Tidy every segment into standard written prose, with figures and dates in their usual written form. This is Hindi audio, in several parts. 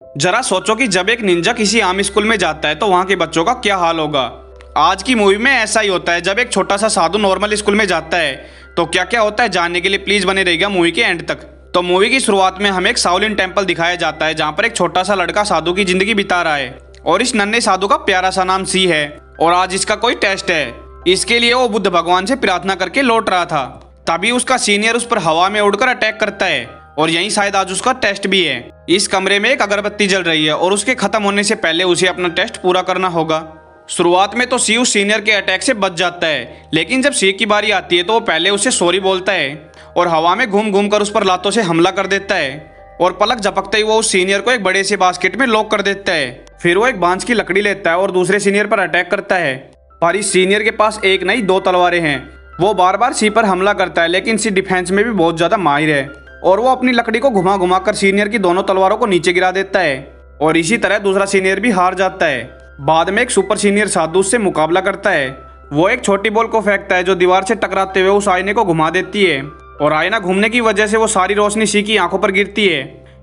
जरा सोचो कि जब एक निंजा किसी आम स्कूल में जाता है तो वहाँ के बच्चों का क्या हाल होगा। आज की मूवी में ऐसा ही होता है। जब एक छोटा सा साधु नॉर्मल स्कूल में जाता है तो क्या क्या होता है, जानने के लिए प्लीज बने रहिएगा मूवी के एंड तक। तो मूवी की शुरुआत में हमें एक शाओलिन टेम्पल दिखाया जाता है जहाँ पर एक छोटा सा लड़का साधु की जिंदगी बिता रहा है और इस नन्हे साधु का प्यारा सा नाम सी है और आज इसका कोई टेस्ट है। इसके लिए वो बुद्ध भगवान से प्रार्थना करके लौट रहा था, तभी उसका सीनियर उस पर हवा में उड़कर अटैक करता है और यही शायद आज उसका टेस्ट भी है। इस कमरे में एक अगरबत्ती जल रही है और उसके खत्म होने से पहले उसे अपना टेस्ट पूरा करना होगा। शुरुआत में तो सी उस सीनियर के अटैक से बच जाता है, लेकिन जब सी की बारी आती है तो वो पहले उसे सॉरी बोलता है और हवा में घूम घूम कर उस पर लातों से हमला कर देता है और पलक झपकते ही वो उस सीनियर को एक बड़े से बास्केट में लॉक कर देता है। फिर वो एक बांस की लकड़ी लेता है और दूसरे सीनियर पर अटैक करता है, पर इस सीनियर के पास एक नहीं दो तलवारें हैं। वो बार बार सी पर हमला करता है, लेकिन सी डिफेंस में भी बहुत ज्यादा माहिर है और वो अपनी लकड़ी को घुमा घुमा कर सीनियर की दोनों तलवारों को नीचे गिरा देता है और इसी तरह दूसरा सीनियर भी हार जाता है। बाद में एक सुपर सीनियर साधु उससे मुकाबला करता है। वो एक छोटी बॉल को फेंकता है जो दीवार से टकराते हुए उस आईने को घुमा देती है और आईना घूमने की वजह से वो सारी रोशनी सी की आंखों पर गिरती है।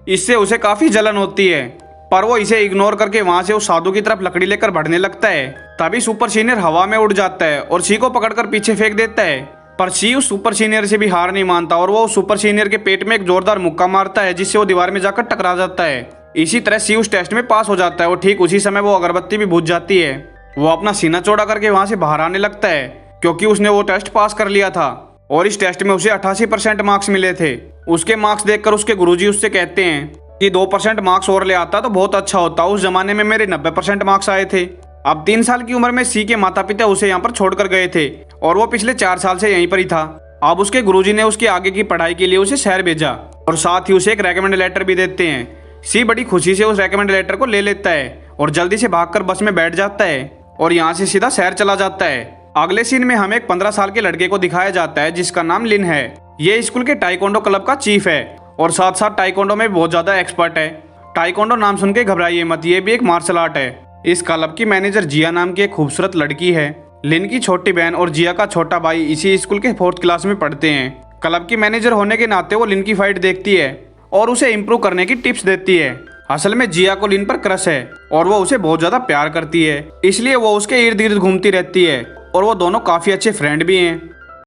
इससे उसे काफी जलन होती है, पर वो इसे इग्नोर करके वहां से उस साधु की तरफ लकड़ी लेकर बढ़ने लगता है। तभी सुपर सीनियर हवा में उड़ जाता है और सी को पकड़कर पीछे फेंक देता है, पर सी उस सुपर सीनियर से भी हार नहीं मानता और वो उस सुपर सीनियर के पेट में एक जोरदार मुक्का मारता है जिससे वो दीवार में जाकर टकरा जाता है। इसी तरह सी उस टेस्ट में पास हो जाता है और ठीक उसी समय वो अगरबत्ती भी बुझ जाती है। वो अपना सीना चौड़ा करके वहां से बाहर आने लगता है क्योंकि उसने वो टेस्ट पास कर लिया था और इस टेस्ट में उसे 88% मार्क्स मिले थे। उसके मार्क्स देखकर उसके गुरुजी उससे कहते हैं कि 2% मार्क्स और ले आता तो बहुत अच्छा होता। उस जमाने में मेरे 90% मार्क्स आए थे। अब 3 साल की उम्र में सी के माता पिता उसे यहाँ पर छोड़कर गए थे और वो पिछले 4 साल से यहीं पर ही था। अब उसके गुरुजी ने उसके आगे की पढ़ाई के लिए उसे शहर भेजा और साथ ही उसे एक रेकमेंड लेटर भी देते हैं। सी बड़ी खुशी से उस रेकमेंड लेटर को ले लेता है और जल्दी से भागकर बस में बैठ जाता है और यहाँ से सीधा शहर चला जाता है। अगले सीन में हमें एक 15 साल के लड़के को दिखाया जाता है जिसका नाम लिन है। ये स्कूल के टाइकोंडो क्लब का चीफ है और साथ साथ टाइकोंडो में बहुत ज्यादा एक्सपर्ट है। टाइकोंडो नाम सुन के घबराइए मत, ये भी एक मार्शल आर्ट है। इस क्लब की मैनेजर जिया नाम की एक खूबसूरत लड़की है। लिन की छोटी बहन और जिया का छोटा भाई इसी स्कूल के 4th क्लास में पढ़ते हैं। क्लब की मैनेजर होने के नाते वो लिन की फाइट देखती है और उसे इम्प्रूव करने की टिप्स देती है। असल में जिया को लिन पर क्रश है और वो उसे बहुत ज्यादा प्यार करती है, इसलिए वो उसके इर्द गिर्द घूमती रहती है और वो दोनों काफी अच्छे फ्रेंड भी हैं।